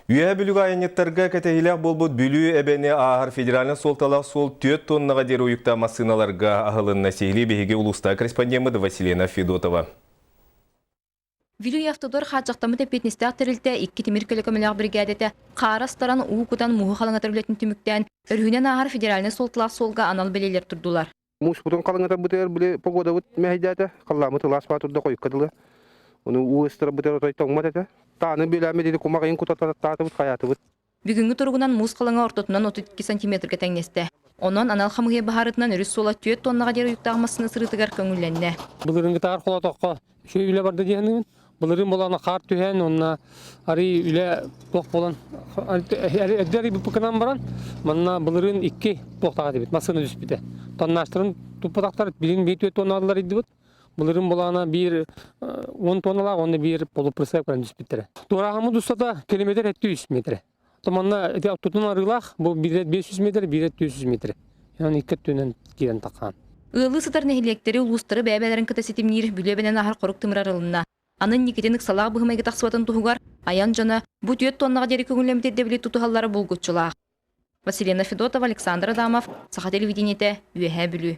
Үйе бүлігі айынеттарға кәтәйілек болбуд бүлі әбәне ағар федеральны солталақ сол 4 тоннаға дер ойықта масыналарға ағылынна сейлі бейге ұлыста корреспондемеді Василина Федотова. Вилю автодор хаджақтамы тепетнесте ақтырылды 2 темір көлікөміліғ бригадеті қарастаран уғыдан мұғы қалыңатыр білетін түміктен өргінен ағар федеральны солталақ солға анал белелер тұрдылар. Муш бутон қалыңатыр бұтер біле погода бұт мәйдәті қаламы тылас батырды қойып қадылы. Оны уыстыры бұтер отайды оңмады. Таны беләме деді комағайын құтататы бұт қаяты бұт. Бүгінгі тұрғынан мұз қалыңа ортотынан 32 сантиметрге тәңнесті. Онан анал қамығы бағарытынан үріс сола 4 тоннаға дер ұйықтағымасыны сырытығар көңілленне. Бұлырыңғы тағар қола тоққа шөй үлі барды дейінігін. Бұлырың боланы қар түйен, онына ари үлі тоқ болан. Әддері бұпықынан баран, манна бұлырың 2 тоқтаға дебет, масыны жүз біді. Тоннаштырын тұппадақтар бірін 4 тонналар еді бұд. Бұлырың боланы 10 тонналар, оны бір полупрысайып көрін жүз біттірі. Дорағымы дұстата километр 200 метр. Томанна тұтын арылақ, бұл 500 метр, 400 метр. Yani 2 төнен керен таққан. Иылы сытар нәхилектері ұлыстыры бәбәлерін кітасетімнер бүлебенен ағар қорық тымырарылына. Анын никетенік салақ бұғымайғы тақсыбатын тұғығар, аян жаны бұ 4 тоннаға дері көңілемді дебілет тұтығалары бұл күтчілақ. Василина Федотова, Александр Адамов, Саха телевидениеті, Үйәхә бүлі.